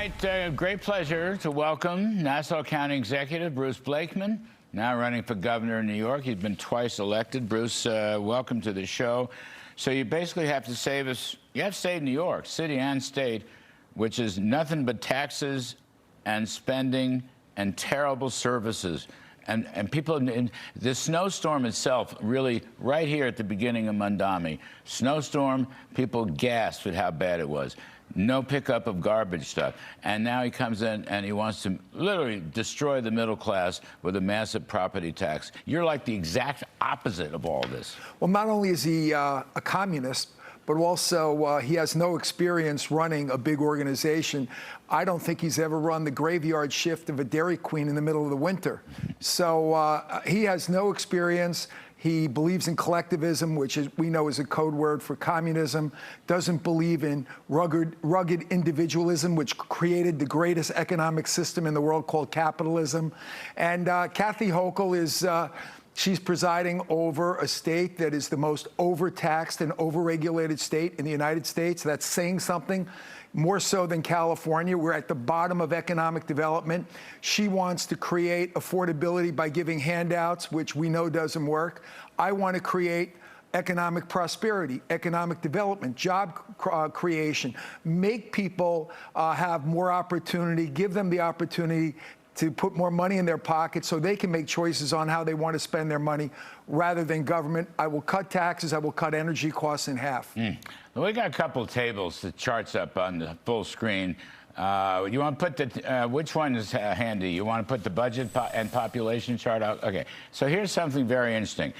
right, great pleasure to welcome Nassau County Executive Bruce Blakeman, now running for governor in New York. He's been twice elected. Bruce, welcome to the show. So you basically have to save us. You have to save New York, city and state, which is nothing but taxes and spending and terrible services. And people, in the snowstorm itself, really, right here at the beginning of Mamdani, snowstorm, people gasped at how bad it was. No pickup of garbage stuff. And now he comes in and he wants to literally destroy the middle class with a massive property tax. You're like the exact opposite of all this. Well, not only is he a communist, but also he has no experience running a big organization. I don't think he's ever run the graveyard shift of a Dairy Queen in the middle of the winter. So he has no experience. He believes in collectivism, which we know is a code word for communism, doesn't believe in rugged individualism, which created the greatest economic system in the world called capitalism. And Kathy Hochul is... she's presiding over a state that is the most overtaxed and overregulated state in the United States. That's saying something, more so than California. We're at the bottom of economic development. She wants to create affordability by giving handouts, which we know doesn't work. I want to create economic prosperity, economic development, job creation, make people have more opportunity, give them the opportunity to put more money in their pockets so they can make choices on how they want to spend their money rather than government. I will cut taxes. I will cut energy costs in half. Well, we got a couple of tables, the charts up on the full screen. You want to put the, which one is handy? You want to put the budget and population chart out? Okay, so here's something very interesting.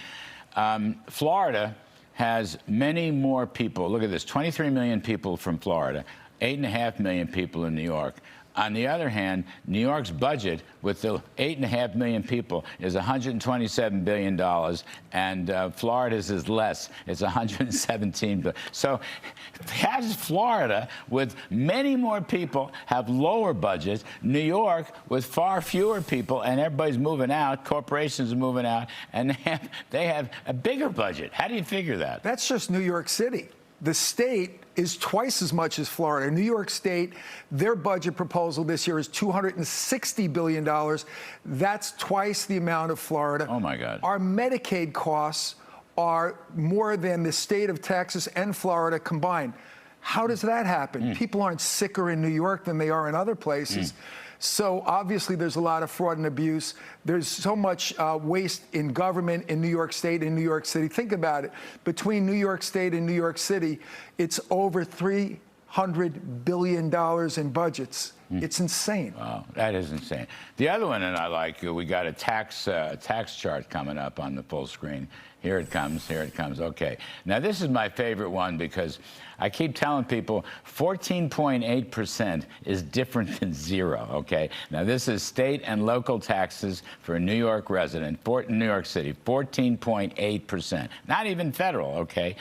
Florida has many more people. Look at this, 23 million people from Florida, 8.5 million people in New York. On the other hand, New York's budget with the 8.5 million people is $127 billion, and Florida's is less. It's $117 billion. So has Florida, with many more people, have lower budgets. New York, with far fewer people, and everybody's moving out, corporations are moving out, and they have a bigger budget. How do you figure that? That's just New York City. The state is twice as much as Florida. New York State, their budget proposal this year is $260 billion. That's twice the amount of Florida. Oh, my God. Our Medicaid costs are more than the state of Texas and Florida combined. How does that happen? People aren't sicker in New York than they are in other places. So obviously there's a lot of fraud and abuse. There's so much waste in government in New York State and New York City. Think about it. Between New York State and New York City, it's over $300 billion in budgets. It's insane. Wow, that is insane. The other one, and I like, we got a tax chart coming up on the full screen. Here it comes, here it comes. Okay. Now, this is my favorite one because I keep telling people 14.8% is different than zero, okay? Now, this is state and local taxes for a New York resident, New York City, 14.8%. Not even federal, okay?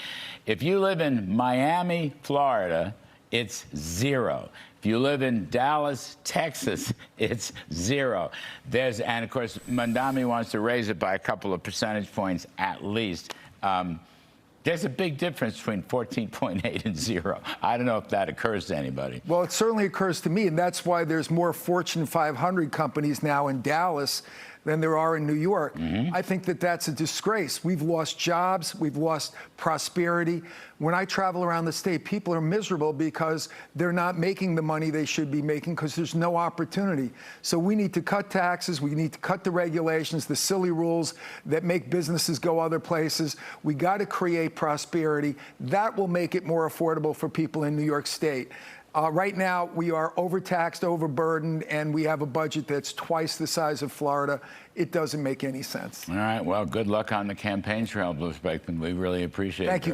If you live in Miami, Florida, it's zero. If you live in Dallas, Texas, it's zero. And of course, Mamdani wants to raise it by a couple of percentage points at least. There's a big difference between 14.8 and zero. I don't know if that occurs to anybody. Well, it certainly occurs to me, and that's why there's more Fortune 500 companies now in Dallas than there are in New York. I think that that's a disgrace. We've lost jobs. We've lost prosperity. When I travel around the state, people are miserable because they're not making the money they should be making because there's no opportunity. So we need to cut taxes. We need to cut the regulations, the silly rules that make businesses go other places. We got to create prosperity. That will make it more affordable for people in New York State. Right now, we are overtaxed, overburdened, and we have a budget that's twice the size of Florida. It doesn't make any sense. All right. Well, good luck on the campaign trail, Bruce Blakeman. We really appreciate it. Thank you.